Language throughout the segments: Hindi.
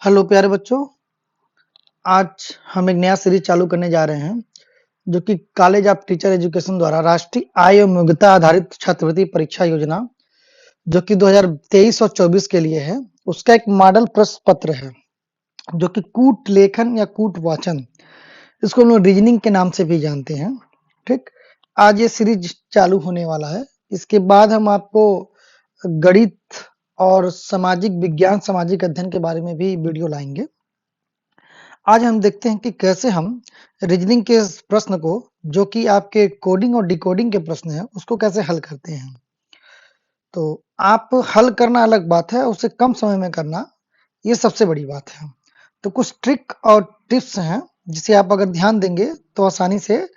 हेलो प्यारे बच्चों, आज हम एक नया सीरीज चालू करने जा रहे हैं जो कि कॉलेज ऑफ टीचर एजुकेशन द्वारा राष्ट्रीय आय एवं योग्यता आधारित छात्रवृत्ति परीक्षा योजना जो कि 2023 और 24 के लिए है, उसका एक मॉडल प्रश्न पत्र है जो कि कूट लेखन या कूट वाचन, इसको हम लोग रीजनिंग के नाम से भी जानते हैं। ठीक, आज ये सीरीज चालू होने वाला है। इसके बाद हम आपको गणित और सामाजिक विज्ञान, सामाजिक अध्ययन के बारे में भी वीडियो लाएंगे। आज हम देखते हैं कि कैसे हम रीजनिंग के इस प्रश्न को, जो कि आपके कोडिंग और डिकोडिंग के प्रश्न हैं, उसको कैसे हल करते हैं। तो आप हल करना अलग बात है, उसे कम समय में करना ये सबसे बड़ी बात है। तो कुछ ट्रिक और टिप्स हैं जिसे आप अगर ध्यान देंगे तो आसानी से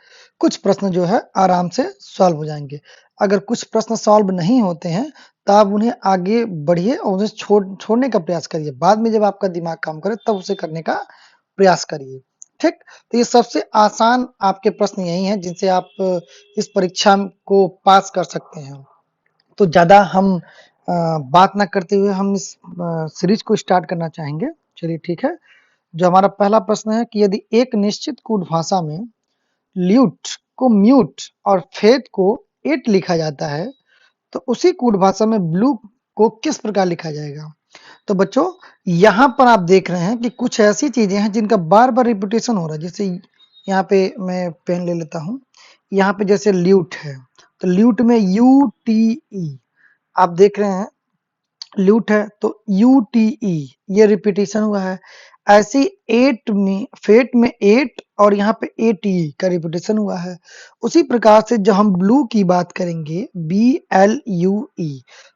कुछ प्रश्न जो है आराम से सॉल्व हो जाएंगे। अगर कुछ प्रश्न सॉल्व नहीं होते हैं तो आप उन्हें आगे बढ़िए और उन्हें छोड़ने का प्रयास करिए। बाद में जब आपका दिमाग काम करे तब उसे करने का प्रयास करिए। ठीक, तो ये सबसे आसान आपके प्रश्न यही हैं जिनसे आप इस परीक्षा को पास कर सकते हैं। तो ज्यादा हम बात ना करते हुए हम इस सीरीज को स्टार्ट करना चाहेंगे। चलिए ठीक है। जो हमारा पहला प्रश्न है कि यदि एक निश्चित कूट भाषा में ल्यूट को म्यूट और फेद को एट लिखा जाता है तो उसी कूट भाषा में ब्लू को किस प्रकार लिखा जाएगा। तो बच्चों, यहाँ पर आप देख रहे हैं कि कुछ ऐसी चीजें हैं जिनका बार बार रिपीटेशन हो रहा है। जैसे यहाँ पे मैं पेन ले लेता हूँ, यहाँ पे जैसे ल्यूट है तो ल्यूट में UTE आप देख रहे हैं, ल्यूट है तो UTE ये रिपीटेशन हुआ है। ऐसी एट में फेट में एट और यहाँ पे ATE का रिपीटेशन हुआ है। उसी प्रकार से जब हम ब्लू की बात करेंगे BLUE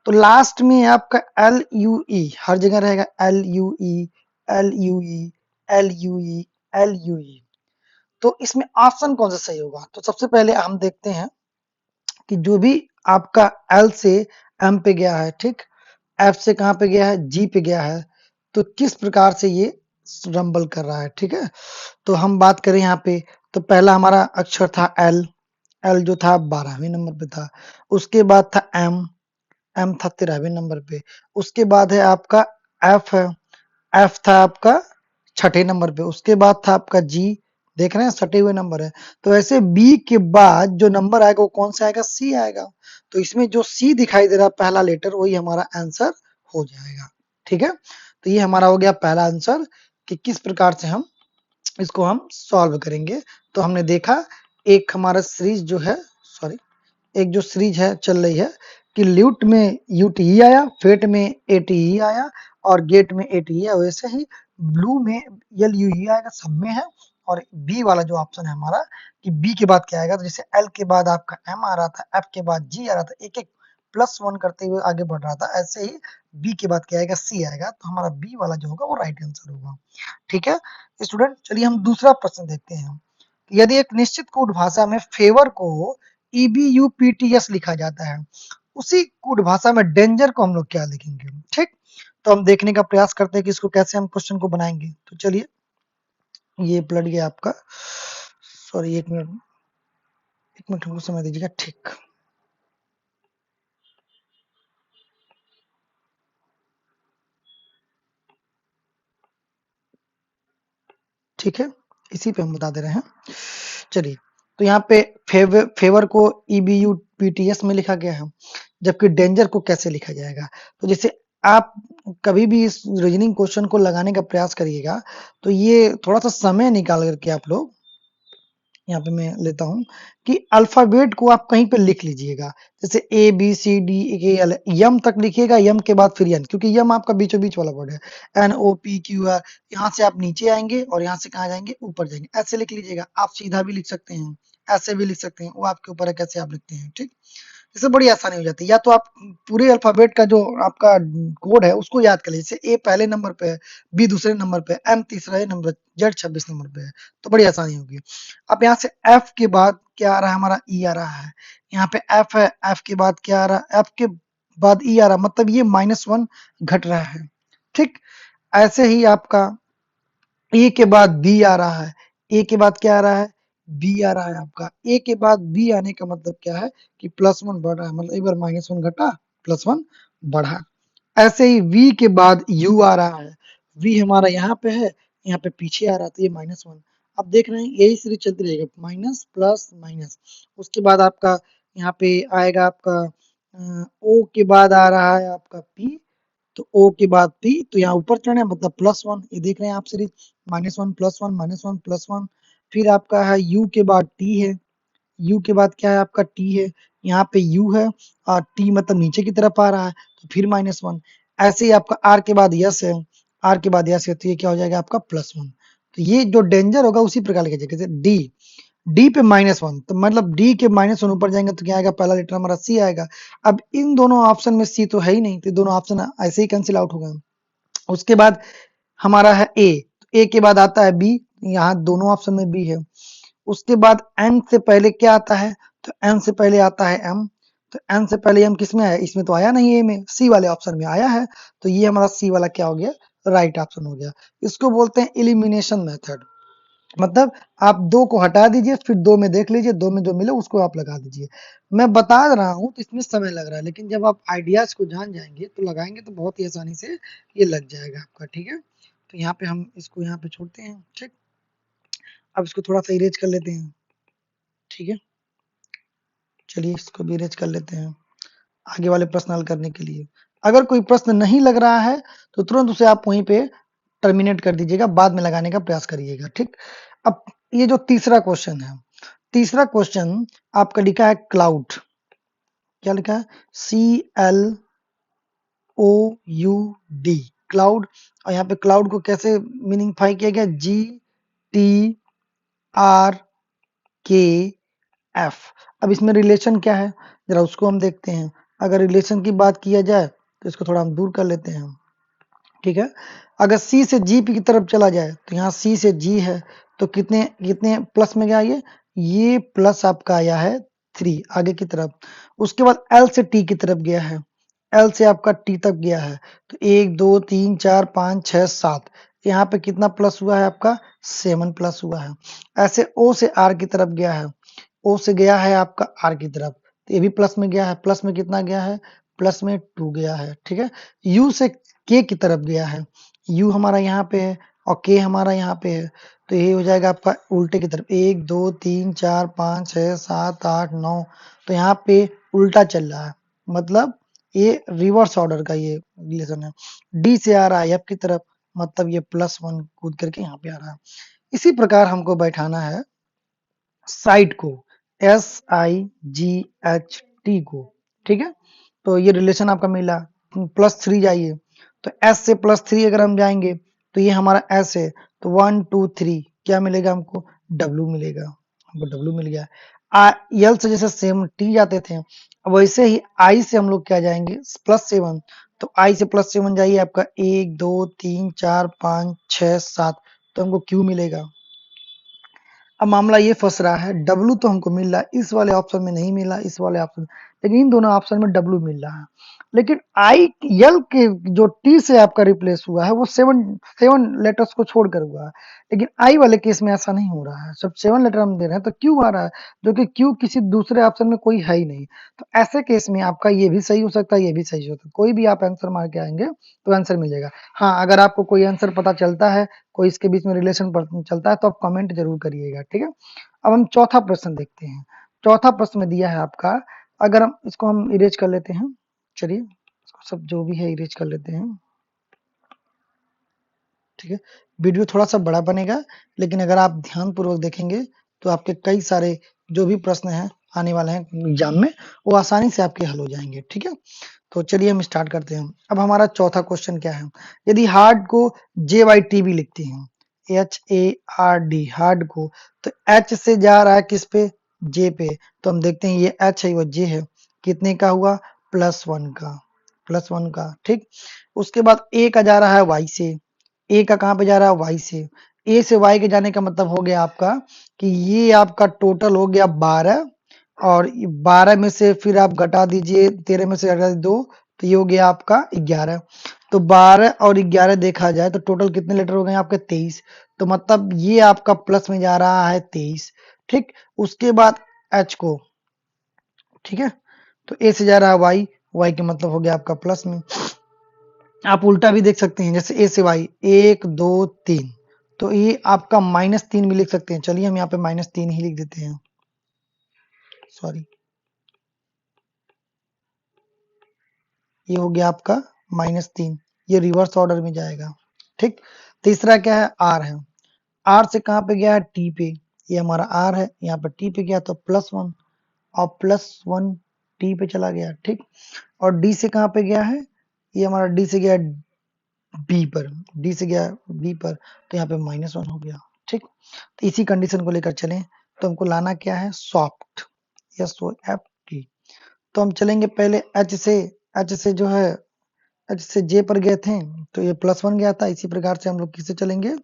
तो लास्ट में आपका LUE हर जगह रहेगा, LUE LUE LUE LUE। तो इसमें ऑप्शन कौन सा सही होगा। तो सबसे पहले हम देखते हैं कि जो भी आपका L से M पे गया है, ठीक, F से कहाँ पे गया है, G पे गया है, तो किस प्रकार से ये रंबल कर रहा है। ठीक है, तो हम बात करें यहाँ पे तो पहला हमारा अक्षर था L, L जो था 12वें नंबर पे था। उसके बाद था M, M था 13वें नंबर पे। उसके बाद है आपका F है, F था आपका 6ठे नंबर पे। उसके बाद था आपका G, देख रहे हैं 6ठे हुए नंबर है। तो ऐसे B के बाद जो नंबर आएगा वो कौन सा आएगा, C आएगा। तो इसमें जो C दिखाई दे रहा है पहला लेटर, वही हमारा आंसर हो जाएगा। ठीक है, तो ये हमारा हो गया पहला आंसर कि किस प्रकार से हम इसको हम सॉल्व करेंगे। तो हमने देखा एक हमारा सीरीज जो है, सॉरी, एक जो सीरीज है चल रही है कि ल्यूट में UTE आया, फेट में ATE आया और गेट में ATE है। वैसे ही ब्लू में LUE आएगा, सब में है। और बी वाला जो ऑप्शन है हमारा कि बी के बाद क्या आएगा, तो जैसे L के बाद आपका M आ रहा था, F के बाद G आ रहा था, एक एक +1 करते हुए आगे बढ़ रहा था, ऐसे ही बी के बाद क्या आएगा, C आएगा। तो हमारा बी वाला जो होगा वो राइट आंसर होगा। ठीक है स्टूडेंट, चलिए हम दूसरा प्रश्न देखते हैं। यदि एक निश्चित कूट भाषा में फेवर को EBUPTS लिखा जाता है, उसी कूट भाषा में डेंजर को हम लोग क्या लिखेंगे। ठीक, तो हम देखने का प्रयास करते हैं कि इसको कैसे हम क्वेश्चन को बनाएंगे। तो चलिए, ये पलट गया आपका, सॉरी एक मिनट हमको समय दीजिएगा। ठीक, ठीक है, इसी पे हम बता दे रहे हैं। चलिए, तो यहाँ पे फेवर को EBUPTS में लिखा गया है, जबकि डेंजर को कैसे लिखा जाएगा। तो जैसे आप कभी भी इस रीजनिंग क्वेश्चन को लगाने का प्रयास करिएगा तो ये थोड़ा सा समय निकाल करके आप लोग, यहाँ पे मैं लेता हूँ कि अल्फाबेट को आप कहीं पे लिख लीजिएगा। जैसे ABCDEL यम तक लिखिएगा, यम के बाद फिर एन, क्योंकि यम आपका बीचों बीच वाला वर्ड है। NOPQR, यहाँ से आप नीचे आएंगे और यहाँ से कहाँ जाएंगे, ऊपर जाएंगे। ऐसे लिख लीजिएगा। आप सीधा भी लिख सकते हैं, ऐसे भी लिख सकते हैं, वो आपके ऊपर है कैसे आप लिखते हैं। ठीक, इससे बड़ी आसानी हो जाती है। या तो आप पूरे अल्फाबेट का जो आपका कोड है उसको याद कर लीजिए। ए पहले नंबर पे है, बी दूसरे नंबर पे, एम तीसरे नंबर, जेड 26 नंबर पे है, तो बड़ी आसानी होगी। अब यहाँ से एफ के बाद क्या आ रहा है, हमारा ई आ रहा है। यहाँ पे एफ है, एफ के बाद क्या आ रहा है, एफ के बाद ई आ रहा है, मतलब ये -1 घट रहा है। ठीक, ऐसे ही आपका ए के बाद बी आ रहा है, ए के बाद क्या आ रहा है, बी आ रहा है। आपका ए के बाद बी आने का मतलब क्या है कि +1 बढ़ रहा है, मतलब एक बार -1 घटा +1 बढ़ा। ऐसे ही वी के बाद यू आ रहा है, v हमारा यहाँ पे है, यहाँ पे पीछे आ रहा तो ये -1। अब देख रहे हैं यही सीरीज चलती रहेगी, माइनस प्लस माइनस। उसके बाद आपका यहाँ पे आएगा आपका ओ के बाद आ रहा है आपका p, तो ओ के बाद p, तो यहाँ ऊपर चढ़े मतलब +1। ये देख रहे हैं आप सीरीज, -1 +1 -1 +1। फिर आपका है u के बाद t है, u के बाद क्या है आपका t है, यहाँ पे u है और t मतलब नीचे की तरफ आ रहा है तो फिर -1। ऐसे ही आपका r के बाद यस है, r के बाद यस है तो ये क्या हो जाएगा आपका +1। तो ये जो डेंजर होगा उसी प्रकार लिखा जाएगा, जैसे d, d पे -1 तो मतलब d के -1 ऊपर जाएंगे तो क्या आएगा, पहला लेटर हमारा c आएगा। अब इन दोनों ऑप्शन में c तो है ही नहीं, तो दोनों ऑप्शन ऐसे ही कैंसिल आउट हो गए। उसके बाद हमारा है a, तो a के बाद आता है b, यहाँ दोनों ऑप्शन में b है। उसके बाद n से पहले क्या आता है, तो n से पहले आता है m, तो n से पहले m किस में आया, इसमें तो आया नहीं, a में, c वाले ऑप्शन में आया है, तो ये हमारा c वाला क्या हो गया, राइट ऑप्शन हो गया। इसको बोलते हैं एलिमिनेशन मेथड, मतलब आप दो को हटा दीजिए फिर दो में देख लीजिए, दो में जो मिले उसको आप लगा दीजिए। मैं बता रहा हूँ तो इसमें समय लग रहा है, लेकिन जब आप आइडियाज को जान जाएंगे तो लगाएंगे तो बहुत ही आसानी से ये लग जाएगा आपका, ठीक है। तो यहाँ पे हम इसको यहाँ पे छोड़ते हैं, ठीक। अब इसको थोड़ा सा इरेज कर लेते हैं, ठीक है। चलिए इसको भी इरेज कर लेते हैं आगे वाले प्रश्न हल करने के लिए। अगर कोई प्रश्न नहीं लग रहा है तो तुरंत उसे आप वहीं पे टर्मिनेट कर दीजिएगा, बाद में लगाने का प्रयास करिएगा, ठीक। अब ये जो तीसरा क्वेश्चन है, तीसरा क्वेश्चन आपका लिखा है क्लाउड, क्या लिखा है, CLOUD, क्लाउड। और यहाँ पे क्लाउड को कैसे मीनिंगफाई किया गया, GTRKF। अब इसमें रिलेशन क्या है जरा उसको हम देखते हैं। अगर रिलेशन की बात किया जाए तो इसको थोड़ा हम दूर कर लेते हैं, ठीक है। अगर C से G की तरफ चला जाए तो यहाँ C से G है तो कितने कितने प्लस में गया, ये प्लस आपका आया है 3 आगे की तरफ। उसके बाद L से T की तरफ गया है, L से आपका T तक गया है, तो 1 2 3 4 5 6 7, यहाँ पे कितना प्लस हुआ है आपका 7 प्लस हुआ है। ऐसे O से R की तरफ गया है, O से गया है आपका R की तरफ, तो ये भी प्लस में गया है, प्लस में कितना गया है, प्लस में 2 गया है, ठीक है। U से K की तरफ गया है, U हमारा यहाँ पे है और K हमारा यहाँ पे है, तो ये हो जाएगा आपका उल्टे की तरफ, 1 2 3 4 5 6 7 8 9, तो यहाँ पे उल्टा चल रहा है, मतलब ये रिवर्स ऑर्डर का ये रिलेशन है। D से आ रहा है F की तरफ, मतलब ये +1 कूद करके यहाँ पे आ रहा है। इसी प्रकार हमको बैठाना है साइट को, SIGHT को, ठीक है। तो ये रिलेशन आपका मिला, +3 जाइए, तो S से +3 अगर हम जाएंगे तो ये हमारा S है, तो 1 2 3 क्या मिलेगा हमको, W मिलेगा, हमको W मिल गया। L से जैसे सेम T जाते थे वैसे ही I से हम लोग क्या जाएंगे, +7, तो I से +7 जाइए, आपका 1 2 3 4 5 6 7, तो हमको Q मिलेगा। अब मामला ये फंस रहा है, W तो हमको मिल रहा है, इस वाले ऑप्शन में नहीं मिला, इस वाले ऑप्शन, लेकिन इन दोनों ऑप्शन में W मिल रहा है। लेकिन I L के जो T से आपका रिप्लेस हुआ है वो 7 लेटर्स को छोड़कर हुआ है, लेकिन I वाले केस में ऐसा नहीं हो रहा है, सब 7 लेटर हम दे रहे हैं तो Q आ रहा है, जो कि Q किसी दूसरे ऑप्शन में कोई है ही नहीं। तो ऐसे केस में आपका ये भी सही हो सकता है, ये भी सही हो सकता है, कोई भी आप आंसर मार के आएंगे तो आंसर मिल जाएगा। हाँ, अगर आपको कोई आंसर पता चलता है, कोई इसके बीच में रिलेशन चलता है तो आप कमेंट जरूर करिएगा, ठीक है। अब हम चौथा प्रश्न देखते हैं। चौथा प्रश्न में दिया है आपका, अगर हम इसको हम इरेज कर लेते हैं, चलिए इसको सब जो भी है इरेज कर लेते हैं, ठीक है। वीडियो थोड़ा सा बड़ा बनेगा, लेकिन अगर आप ध्यान पूर्वक देखेंगे तो आपके कई सारे जो भी प्रश्न हैं आने वाले हैं एग्जाम में वो आसानी से आपके हल हो जाएंगे, ठीक है। तो चलिए हम स्टार्ट करते हैं। अब हमारा चौथा क्वेश्चन क्या है, यदि हार्ड को JYT भी लिखते हैं, HARD हार्ड को, तो H से जा रहा है किस पे, J पे, तो हम देखते हैं ये H है वो J है, कितने का हुआ, +1 का, +1 का, ठीक। उसके बाद A का जा रहा है Y से, A का कहाँ पे जा रहा है, Y से, A से Y के जाने का मतलब हो गया आपका कि ये आपका टोटल हो गया 12, और 12 में से फिर आप घटा दीजिए, 13 में से घटा दीजिए 2, तो ये हो गया आपका 11। तो 12 और 11 देखा जाए तो टोटल कितने लेटर हो गए आपके, 23, तो मतलब ये आपका प्लस में जा रहा है 23, ठीक। उसके बाद H को, ठीक है, तो A से जा रहा है Y, Y के मतलब हो गया आपका प्लस में, आप उल्टा भी देख सकते हैं, जैसे ए से वाई 1 2 3, तो ये आपका -3 भी लिख सकते हैं। चलिए हम यहाँ पे -3 ही लिख देते हैं, सॉरी, ये हो गया आपका -3, ये रिवर्स ऑर्डर में जाएगा। ठीक, तीसरा क्या है, आर है। आर से कहाँ पे गया है, टी पे, ये हमारा आर है, यहाँ पर टी पे गया तो +1, और +1 टी पे चला गया। ठीक, और डी से कहाँ पे गया है, ये हमारा डी से गया बी पर, डी से गया बी पर, तो यहाँ पे -1 हो गया। ठीक, तो इसी कंडीशन को लेकर चलें, तो हमको लाना क्या है, सॉफ्ट, SOFT। तो हम चलेंगे पहले एच से जो है, एच से जे पर गए थे, तो ये +1 गया था। इसी प्रकार से हम लोग किससे चलेंगे,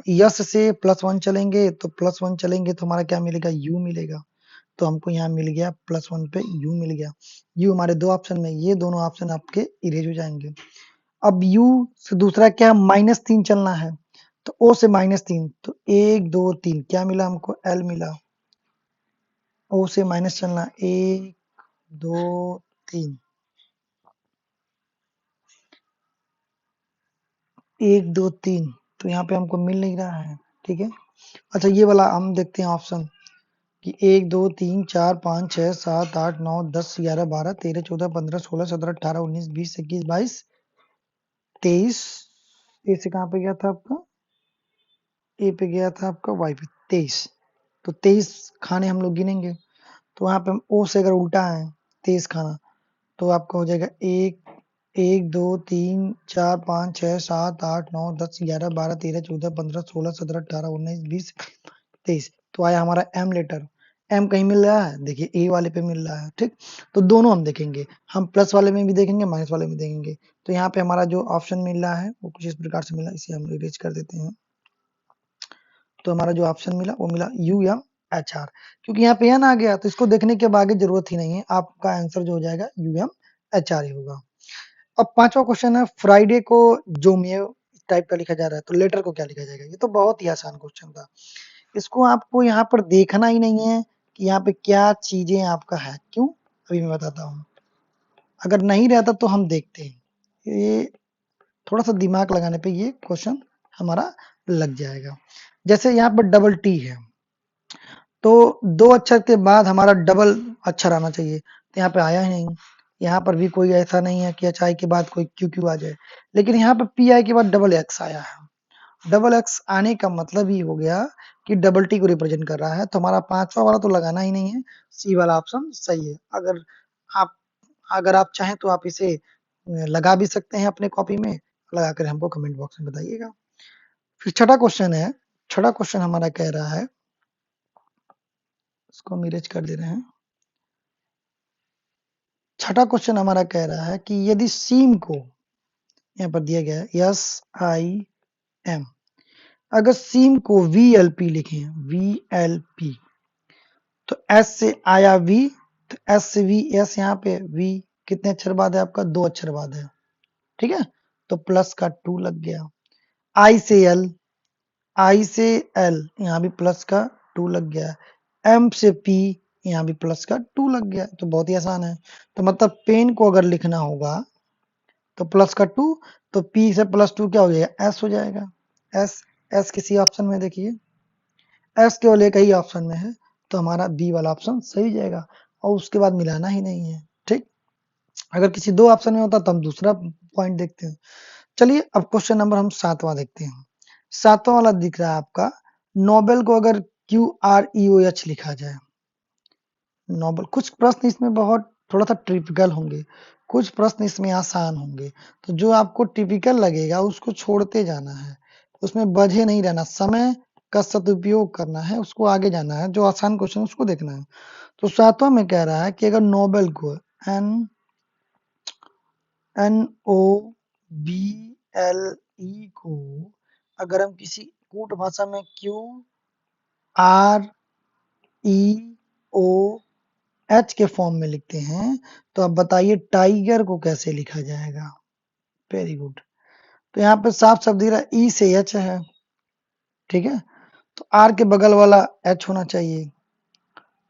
यस से +1 चलेंगे, तो +1 चलेंगे तो हमारा क्या मिलेगा, यू मिलेगा। तो हमको यहाँ मिल गया +1 पे यू मिल गया। यू हमारे दो ऑप्शन में, ये दोनों ऑप्शन आपके इरेज हो जाएंगे। अब u से दूसरा क्या, -3 चलना है, तो o से -3, तो 1 2 3 क्या मिला हमको, l मिला। o से माइनस चलना, 1 2 3, 1 2 3, तो यहाँ पे हमको मिल नहीं रहा है। ठीक है, अच्छा ये वाला हम देखते हैं ऑप्शन, कि 1 2 3 4 5 6 7 8 9 10 11 12 13 14 15 16 17 18 19 20 21 22 23, ए से कहाँ पे गया था आपका, ए पे गया था आपका वाई पे 23, तो 23 खाने हम लोग गिनेंगे। तो वहां पे हम ओ से अगर उल्टा है 23 खाना, तो आपका हो जाएगा 1 2 3 4 5 6 7 8 9 10 11 12 13 14 15 16 17 18 19 20 23, तो आया हमारा एम लेटर। एम कहीं मिल रहा है, देखिए ए वाले पे मिल रहा है। ठीक, तो दोनों हम देखेंगे, हम प्लस वाले में भी देखेंगे, माइनस वाले में देखेंगे। तो यहाँ पे हमारा जो ऑप्शन मिल रहा है वो कुछ इस प्रकार से मिला, इसे हम इरेज कर देते हैं। तो हमारा जो ऑप्शन मिला वो मिला यू या एच आर, क्योंकि यहाँ पे एन आ गया तो इसको देखने के आगे जरूरत ही नहीं है, आपका आंसर जो हो जाएगा UMHR ही होगा। अब पांचवा क्वेश्चन है, फ्राइडे को जोमियो टाइप का लिखा जा रहा है, तो लेटर को क्या लिखा जाएगा। ये तो बहुत ही आसान क्वेश्चन था, इसको आपको यहाँ पर देखना ही नहीं है कि यहाँ पे क्या चीजें आपका है, क्यों, अभी मैं बताता हूँ। अगर नहीं रहता तो हम देखते हैं, ये थोड़ा सा दिमाग लगाने पे ये क्वेश्चन हमारा लग जाएगा। जैसे यहाँ पर डबल टी है, तो दो अक्षर के बाद हमारा डबल अक्षर आना चाहिए, तो यहाँ पे आया ही नहीं। यहाँ पर भी कोई ऐसा नहीं है कि HI के बाद कोई QQ आ जाए, लेकिन यहाँ पर PI के बाद डबल X आया है। डबल एक्स आने का मतलब ही हो गया कि डबल टी को रिप्रेजेंट कर रहा है, तो हमारा पांचवा वाला तो लगाना ही नहीं है, सी वाला ऑप्शन सही है। आप अगर आप चाहें तो आप इसे लगा भी सकते हैं अपने कॉपी में, लगाकर हमको कमेंट बॉक्स में बताइएगा। फिर छठा क्वेश्चन है, छठा क्वेश्चन हमारा कह रहा है, इसको हम इरेज कर दे रहे हैं। छठा क्वेश्चन हमारा कह रहा है कि यदि सीम को, यहाँ पर दिया गया है SIM, अगर सीम को VLP लिखें, VLP, तो S से आया V, तो S से V, S यहाँ पे V कितने अक्षर बाद है आपका, 2 अक्षर बाद है। ठीक है, तो प्लस का 2 लग गया। I से L, I से L, यहाँ भी प्लस का 2 लग गया। M से P, यहाँ भी प्लस का 2 लग गया। तो बहुत ही आसान है, तो मतलब पेन को अगर लिखना होगा तो प्लस का 2, तो P से +2 क्या हो जाएगा, S हो जाएगा। S किसी ऑप्शन में देखिए, S केवल एक ही ऑप्शन में है, तो हमारा बी वाला ऑप्शन सही जाएगा, और उसके बाद मिलाना ही नहीं है। ठीक, अगर किसी दो ऑप्शन में होता तो हम दूसरा पॉइंट देखते हैं। चलिए अब क्वेश्चन नंबर हम 7वां देखते हैं। 7वां वाला दिख रहा है आपका, नोबेल को अगर QREOH लिखा जाए, नोबेल, कुछ प्रश्न इसमें बहुत थोड़ा सा टिपिकल होंगे, कुछ प्रश्न इसमें आसान होंगे, तो जो आपको टिपिकल लगेगा उसको छोड़ते जाना है, उसमें बझे नहीं रहना, समय का सदुपयोग करना है, उसको आगे जाना है, जो आसान क्वेश्चन उसको देखना है। तो 7वां में कह रहा है कि अगर नोबेल को NOBLE को अगर हम किसी कूट भाषा में QREOH के फॉर्म में लिखते हैं, तो आप बताइए टाइगर को कैसे लिखा जाएगा। वेरी गुड, तो यहाँ पे साफ शब्द दिख रहा है ई से एच है। ठीक है, तो आर के बगल वाला एच होना चाहिए,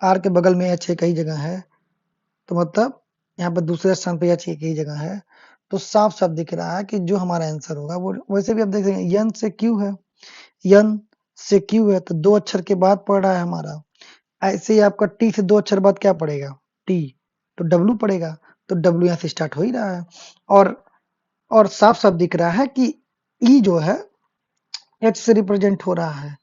आर के बगल में एच एक ही जगह है, तो मतलब यहाँ पे दूसरे स्थान पे एच एक ही जगह है, तो साफ साफ दिख रहा है कि जो हमारा आंसर होगा वो, वैसे भी आप देख सकते हैं n से q है, n से q है तो 2 अक्षर के बाद पड़ रहा है हमारा। ऐसे ही आपका t से 2 अक्षर बाद क्या पड़ेगा, t, तो w पड़ेगा, तो w यहाँ से स्टार्ट हो ही रहा है। और साफ साफ दिख रहा है कि e जो है h से रिप्रेजेंट हो रहा है,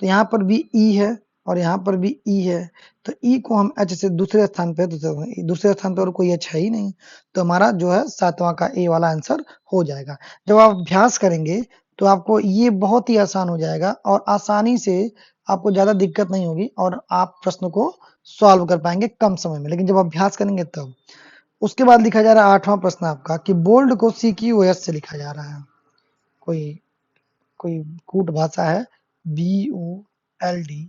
तो यहाँ पर भी E है और यहाँ पर भी E है, तो E को हम H से दूसरे स्थान पे, दूसरे स्थान पर और कोई H है ही नहीं, तो हमारा जो है 7वां का A वाला आंसर हो जाएगा। जब आप अभ्यास करेंगे तो आपको ये बहुत ही आसान हो जाएगा और आसानी से आपको ज्यादा दिक्कत नहीं होगी और आप प्रश्न को सॉल्व कर पाएंगे कम समय में, लेकिन जब अभ्यास करेंगे तब। उसके बाद लिखा जा रहा है 8वां प्रश्न आपका कि बोल्ड को CQS से लिखा जा रहा है। कोई कूट भाषा है, BOLD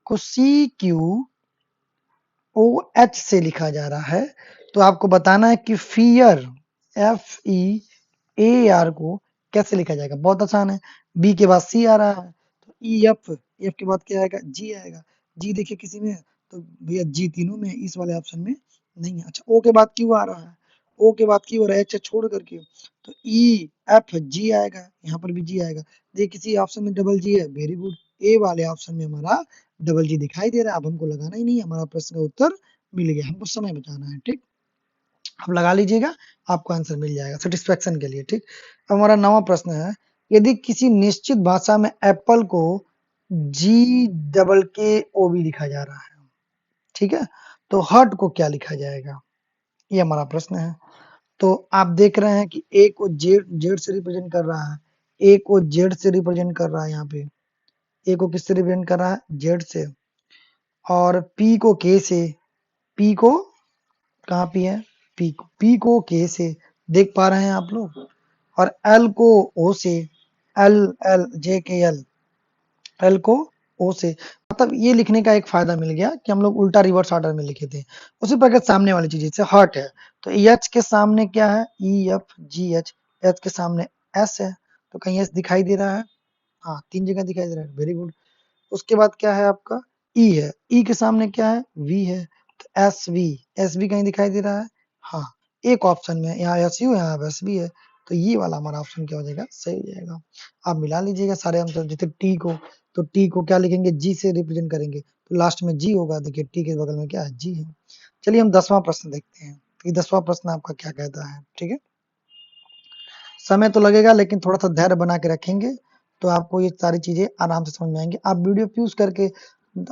को CQOH से लिखा जा रहा है। तो आपको बताना है कि फियर, FEAR को कैसे लिखा जाएगा। बहुत आसान है, B के बाद C आ रहा है तो EF, F के बाद क्या आएगा, G आएगा। G देखिए किसी में है तो भैया G तीनों में है, इस वाले ऑप्शन में नहीं है। अच्छा, O के बाद Q आ रहा है, O के बाद Q और H छोड़ करके तो EFG आएगा, यहाँ पर भी G आएगा। देखिए किसी ऑप्शन में डबल G है, वेरी गुड, ए वाले ऑप्शन में हमारा डबल G दिखाई दे रहा है। अब हमको लगाना ही नहीं, हमारा प्रश्न का उत्तर मिल गया, हमको समय बचाना है। ठीक, आप लगा लीजिएगा, आपको आंसर मिल जाएगा सेटिस्फेक्शन के लिए। ठीक, अब हमारा 9वां प्रश्न है, यदि किसी निश्चित भाषा में एप्पल को GKKOB लिखा जा रहा है, ठीक है, तो हर्ट को क्या लिखा जाएगा, ये हमारा प्रश्न है। तो आप देख रहे हैं कि ए को जेड से रिप्रेजेंट कर रहा है, ए को जेड से रिप्रेजेंट कर रहा है, यहाँ पे ए को किससे रिप्रेजेंट कर रहा है, जेड से, और पी को के से, पी को कहाँ पी है, पी को के से देख पा रहे हैं आप लोग, और एल को ओ से, एल एल जे के एल, एल को ओ से। मतलब ये लिखने का एक फायदा मिल गया कि हम लोग उल्टा रिवर्स ऑर्डर में लिखे थे। उसी प्रकार सामने वाली चीज जैसे हर्ट है तो एच के सामने क्या है, EFGH, एच के सामने एस है तो कहीं एस दिखाई दे रहा है, हाँ 3 जगह दिखाई दे रहा है, वेरी गुड। उसके बाद क्या है आपका ई है, ई के सामने क्या है, वी है तो एस वी कहीं दिखाई दे रहा है, हाँ एक ऑप्शन में, यहाँ एस यू यहाँ एस वी है, तो ये वाला हमारा ऑप्शन क्या हो जाएगा, सही हो जाएगा। आप मिला लीजिएगा सारे आंसर। जैसे टी को, तो टी को क्या लिखेंगे, जी से रिप्रेजेंट करेंगे तो लास्ट में जी होगा, देखिए टी के बगल में क्या है, जी है। चलिए हम 10वां प्रश्न देखते हैं कि 10वां प्रश्न आपका क्या कहता है। ठीक है, समय तो लगेगा लेकिन थोड़ा सा धैर्य बना के रखेंगे तो आपको ये सारी चीजें आराम से समझ में आएंगी। आप वीडियो पॉज करके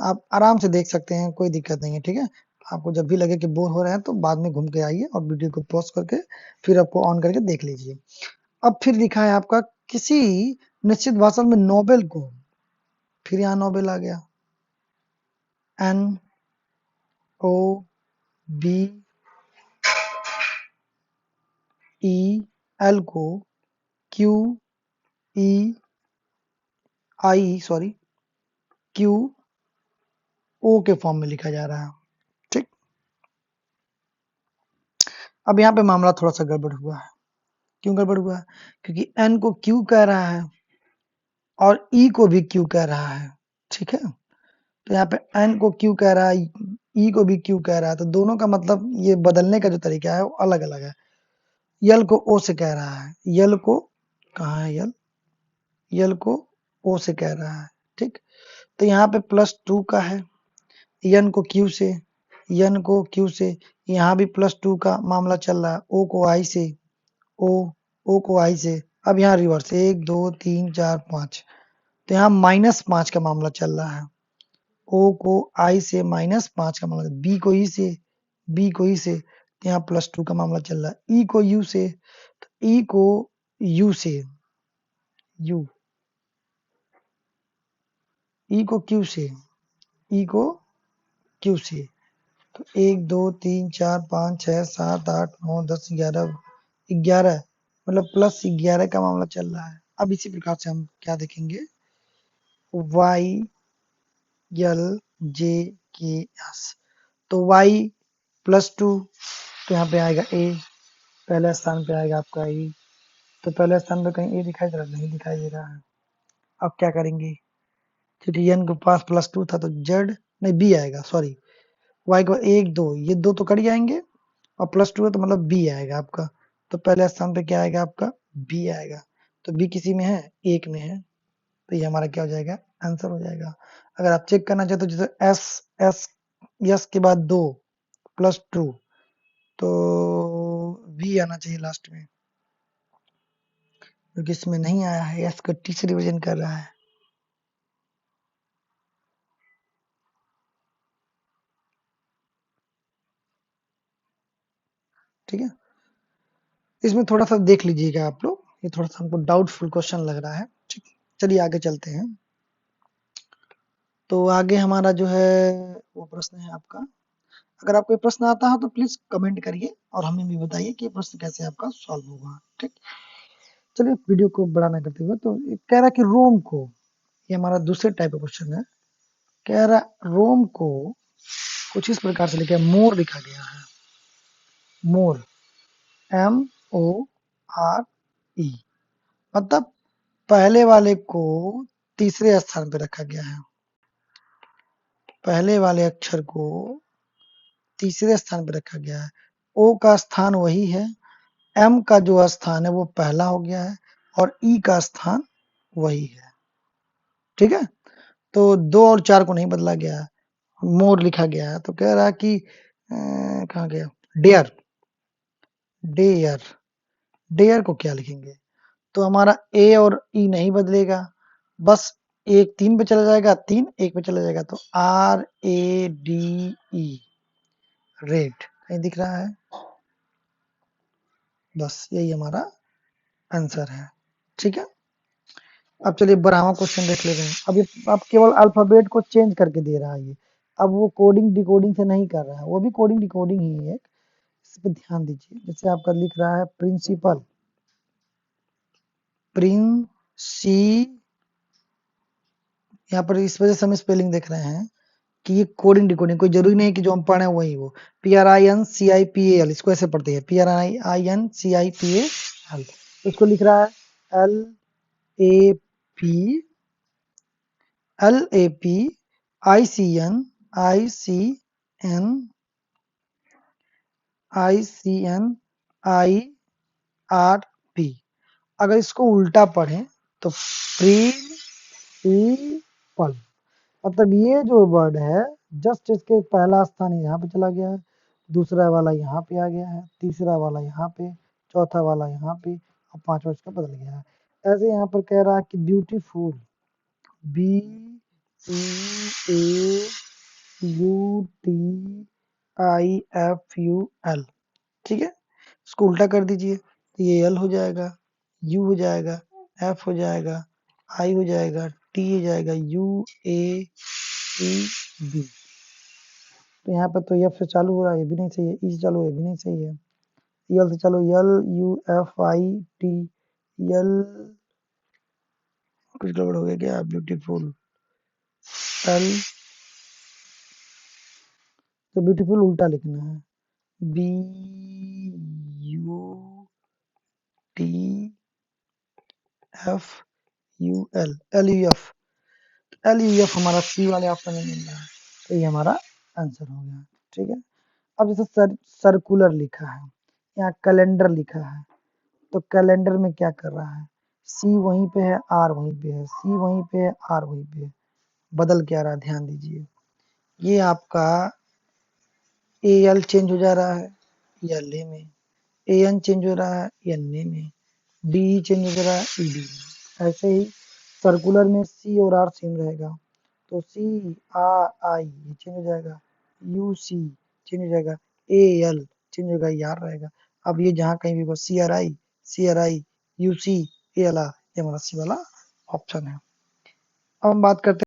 आप आराम से देख सकते हैं, कोई दिक्कत नहीं है। ठीक है, आपको जब भी लगे कि बोर हो रहे हैं तो बाद में घूम के आइए और वीडियो को पॉज करके फिर आपको ऑन करके देख लीजिए। अब फिर लिखा है आपका किसी निश्चित भाषा में नोबेल को, फिर यहाँ नोबेल आ गया, NOBEL को QO के फॉर्म में लिखा जा रहा है। ठीक, अब यहाँ पे मामला थोड़ा सा गड़बड़ हुआ है। क्यों गड़बड़ हुआ है, क्योंकि N को Q कह रहा है और E को भी Q कह रहा है। ठीक है, तो यहाँ पे N को Q कह रहा है, E को भी Q कह रहा है, तो दोनों का मतलब ये बदलने का जो तरीका है वो अलग अलग है। यल को O से कह रहा है, यल को कहाँ है, यल को O से कह रहा है। ठीक, तो यहाँ पे +2 का है, N को Q से, N को Q से, यहाँ भी +2 का मामला चल रहा है, O को I से, O को I से। अब यहाँ रिवर्स 1 2 3 4 5, तो यहाँ -5 का मामला चल रहा है, O को I से -5 का मामला, B को E से, B को E से, तो यहाँ +2 का मामला चल रहा है, E को U से, तो E को U से, U, E को Q से, E को Q से, तो 1 2 3 4 5 6 7 8 9 10 11 11, मतलब +11 का मामला चल रहा है। अब इसी प्रकार से हम क्या देखेंगे, YLJKS, तो Y +2, तो यहाँ पे आएगा A, पहले स्थान पे आएगा आपका E, तो पहले स्थान पे कहीं A दिखाई दे रहा, नहीं दिखाई दे रहा है। अब क्या करेंगे, क्योंकि N के पास +2 था तो Z नहीं B आएगा, सॉरी Y को 1 2, ये 2 तो कट जाएंगे और +2 है तो मतलब B आएगा आपका। तो पहले स्थान पे क्या आएगा आपका बी आएगा। तो बी किसी में है, एक में है, तो ये हमारा क्या हो जाएगा आंसर हो जाएगा। अगर आप चेक करना चाहते हो जैसे एस एस यस के बाद 2 प्लस 2 तो वी आना चाहिए लास्ट में, क्योंकि इसमें नहीं आया है, एस को टी से रिविजन कर रहा है। ठीक है, इसमें थोड़ा सा देख लीजिएगा आप लोग, ये थोड़ा सा हमको डाउटफुल क्वेश्चन लग रहा है। ठीक, चलिए आगे चलते हैं। तो आगे हमारा जो है वो प्रश्न है आपका, अगर आपको ये प्रश्न आता है तो प्लीज कमेंट करिए और हमें भी बताइए कि ये प्रश्न कैसे आपका सॉल्व होगा। ठीक, चलिए वीडियो को बड़ा ना करते हुए, तो कह रहा है कि रोम को, ये हमारा दूसरे टाइप का क्वेश्चन है, कह रहा रोम को कुछ इस प्रकार से लिखा है, मोर लिखा गया है, मोर MORE, मतलब पहले वाले को तीसरे स्थान पे रखा गया है, पहले वाले अक्षर को तीसरे स्थान पे रखा गया है। ओ का स्थान वही है, एम का जो स्थान है वो पहला हो गया है और ई का स्थान वही है। ठीक है, तो 2 और 4 को नहीं बदला गया है, मोर लिखा गया है। तो कह रहा है कि कहाँ गया, डेयर, डेयर, डेयर को क्या लिखेंगे, तो हमारा ए और ई नहीं बदलेगा, बस एक 3 पे चला जाएगा, 3 1 पे चला जाएगा, तो RADE, रेड कहीं दिख रहा है, बस यही हमारा आंसर है। ठीक है, अब चलिए 12वां क्वेश्चन देख लेते हैं। अब ये आप केवल अल्फाबेट को चेंज करके दे रहा है ये, अब वो कोडिंग डिकोडिंग से नहीं कर रहा है, वो भी कोडिंग डिकोडिंग ही है, इस पे ध्यान दीजिए। जैसे आपका लिख रहा है प्रिंसिपल, प्रिंसी, यहाँ पर इस वजह से हम स्पेलिंग देख रहे हैं कि ये कोडिंग डिकोडिंग, कोई जरूरी नहीं कि जो हम पढ़े वही हो। PRINCIPAL इसको ऐसे पढ़ते हैं, PRINCIPAL, इसको लिख रहा है LAPINCINIRP। अगर इसको उल्टा पढ़ें तो प्रिंसिपल, मतलब ये जो वर्ड है जस्ट इसके पहला स्थान यहाँ पे चला गया है, दूसरा वाला यहाँ पे आ गया है, तीसरा वाला यहाँ पे, चौथा वाला यहाँ पे और पांचवा इसका बदल गया है। ऐसे यहाँ पर कह रहा है कि ब्यूटीफुल, BEAUTIFUL, ठीक है, इसको उल्टा कर दीजिए तो ये L हो जाएगा, U हो जाएगा, F हो जाएगा, I हो जाएगा, T हो जाएगा, UAEB। तो यहाँ पर तो F से चालू हो रहा है, ये भी नहीं सही है, E से चालू है, ये भी नहीं सही है, L से चालू, LUFIT, L, कुछ गड़बड़ हो गया क्या, ब्यूटीफुल, L, तो ब्यूटीफुल उल्टा लिखना है, BUTFUL, LUF हमारा C वाले ऑप्शन में मिल रहा है, तो ये हमारा आंसर हो गया। ठीक है, अब जैसे सर्कुलर लिखा है, यहाँ कैलेंडर लिखा है, तो कैलेंडर में क्या कर रहा है, C वहीं पे है, R वहीं पे है, C वहीं पे है, R वहीं पे है, बदल क्या रहा है ध्यान दीजिए, ये आपका AL चेंज हो जा रहा है LA में, AN चेंज हो रहा है NA में, DE चेंज हो रहा है ED में। ऐसे ही सर्कुलर में C और R सेम रहेगा, तो CRI ये चेंज हो जाएगा, UC चेंज हो जाएगा, AL चेंज होगा, यार रहेगा। अब ये जहाँ कहीं भी होगा CRI UC ALR, ये हमारा C वाला ऑप्शन है। अब हम बात करते हैं